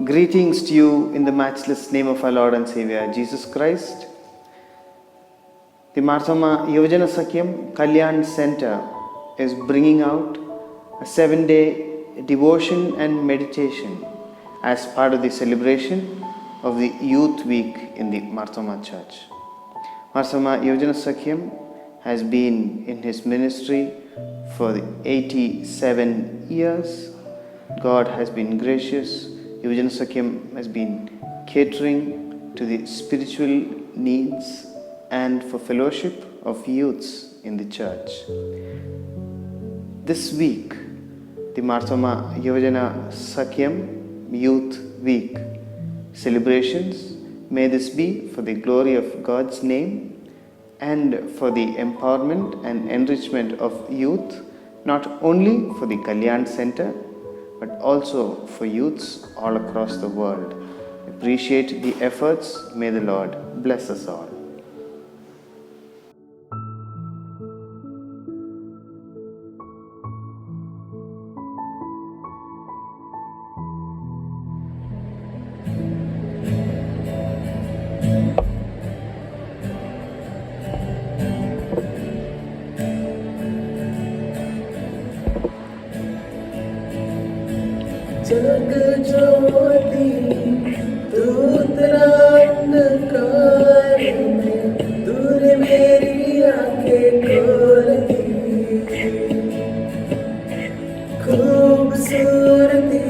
Greetings to you in the matchless name of our Lord and Savior Jesus Christ. The Marthoma Yovajana Sakyam Kalyan Center is bringing out a 7-day devotion and meditation as part of the celebration of the Youth Week in the Marthoma Church. Marthoma Yovajana Sakyam has been in his ministry for 87 years. God has been gracious. Yovajana Sakyam has been catering to the spiritual needs and for fellowship of youths in the church. This week, the Marthoma Yovajana Sakyam Youth Week celebrations, may this be for the glory of God's name and for the empowerment and enrichment of youth, not only for the Kalyan Center, but also for youths all across the world. Appreciate the efforts. May the Lord bless us all. जग ज्योति दूतरांधकार में दूर मेरी आंखें खोलती खूबसूरती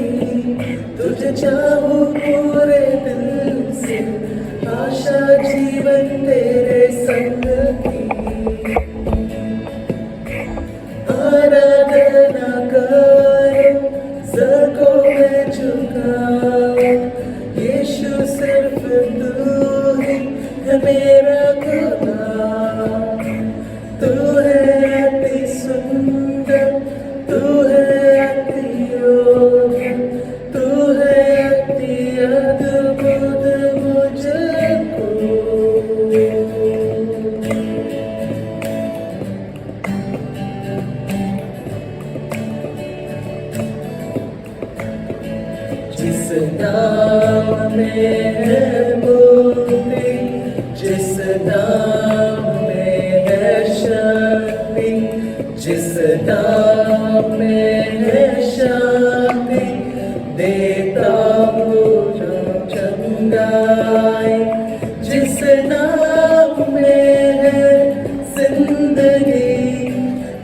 तुझे चाहूं पूरे दिल से आशा जीवन तेरे संग की आराधना कर सको मैं झुकाऊं यीशु सिर्फ तू ही है मेरा खुदा तू है अति सुंदर तू है अति योग्य तू है अति अद्भुत मुझको जिस नाम में है मुक्ति जिस नाम में है शक्ति जिस नाम में है शांति देता हूँ चंगाई जिस नाम में है जिंदगी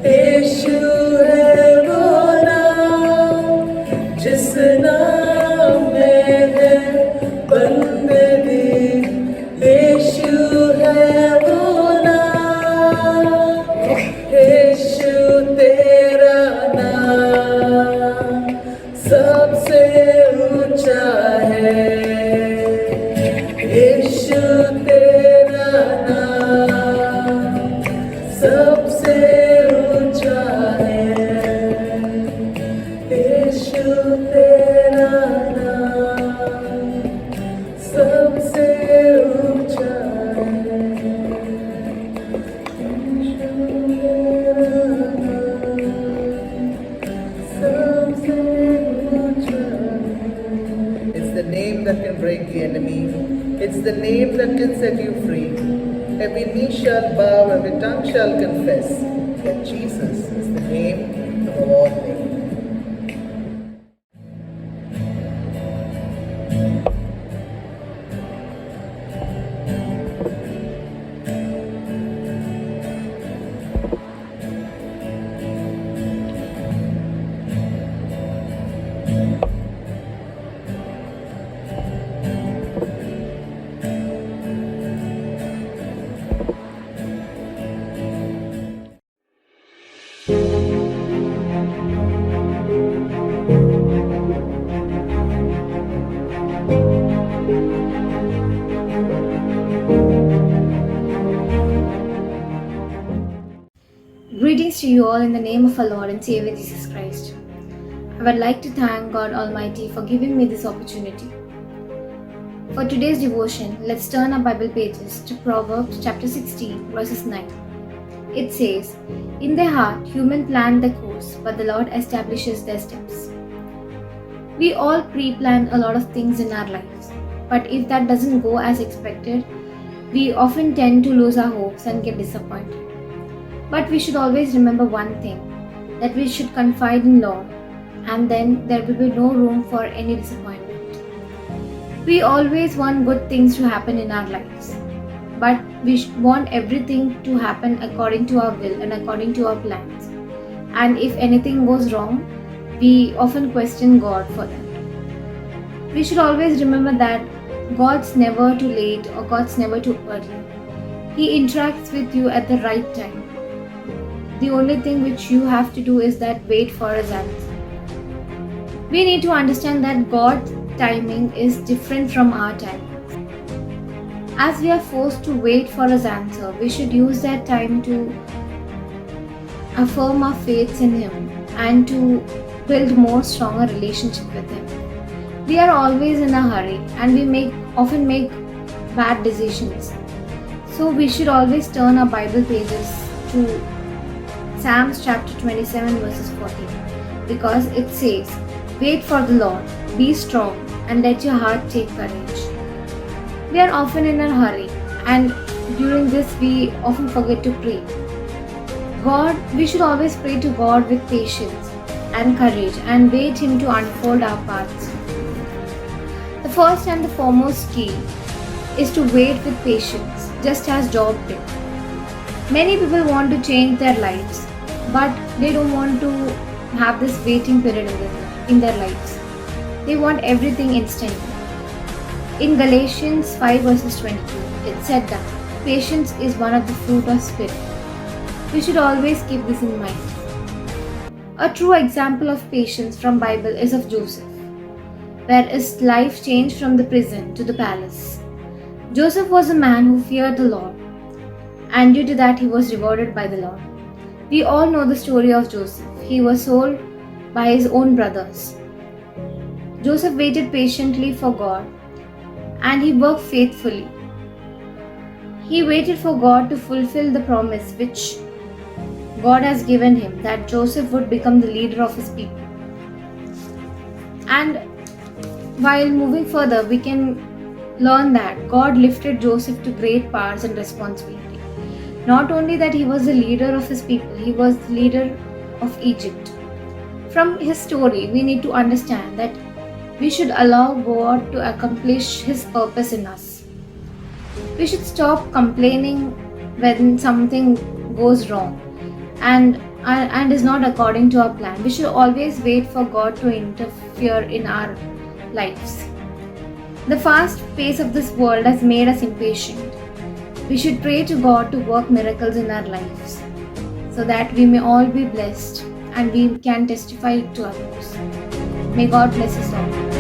यीशु है वो नाम जिस नाम में है बंदगी यीशु है वो नाम यीशु तेरा नाम सबसे ऊंचा है यीशु तेरा नाम सबसे ऊंचा है यीशु तेरा नाम सबसे ऊंचा है यीशु तेरा नाम सबसे ऊंचा है It's the name that can break the enemy. It's the name that can set you free. Every knee shall bow, every tongue shall confess that Jesus is the name of all names. Greetings to you all in the name of our Lord and Savior Jesus Christ. I would like to thank God Almighty for giving me this opportunity. For today's devotion, let's turn our Bible pages to Proverbs chapter 16, verses 9. It says, "In their heart human plan their course, but the Lord establishes their steps." We all pre-plan a lot of things in our lives, but if that doesn't go as expected, we often tend to lose our hopes and get disappointed. But we should always remember one thing, that we should confide in Lord, and then there will be no room for any disappointment. We always want good things to happen in our lives, but we want everything to happen according to our will and according to our plans. And if anything goes wrong, we often question God for that. We should always remember that God's never too late or God's never too early. He interacts with you at the right time. The only thing which you have to do is that wait for His answer. We need to understand that God's timing is different from our timing. As we are forced to wait for His answer, we should use that time to affirm our faith in Him and to build more stronger relationship with Him. We are always in a hurry and we often make bad decisions. So we should always turn our Bible pages to Psalms chapter 27 verses 14, because it says, "Wait for the Lord, be strong, and let your heart take courage." We are often in a hurry, and during this we often forget to pray. We should always pray to God with patience and courage and wait Him to unfold our paths. The first and the foremost key is to wait with patience, just as Job did. Many people want to change their lives, but they don't want to have this waiting period in their lives. They want everything instantly. In Galatians 5 verses 22, it said that patience is one of the fruit of Spirit. We should always keep this in mind. A true example of patience from Bible is of Joseph, where his life changed from the prison to the palace. Joseph was a man who feared the Lord, and due to that he was rewarded by the Lord. We all know the story of Joseph. He was sold by his own brothers. Joseph waited patiently for God and he worked faithfully. He waited for God to fulfill the promise which God has given him, that Joseph would become the leader of his people. And while moving further, we can learn that God lifted Joseph to great powers and responsibility. Not only that he was the leader of his people, he was the leader of Egypt. From his story, we need to understand that we should allow God to accomplish His purpose in us. We should stop complaining when something goes wrong and is not according to our plan. We should always wait for God to interfere in our lives. The fast pace of this world has made us impatient. We should pray to God to work miracles in our lives so that we may all be blessed and we can testify to others. May God bless us all.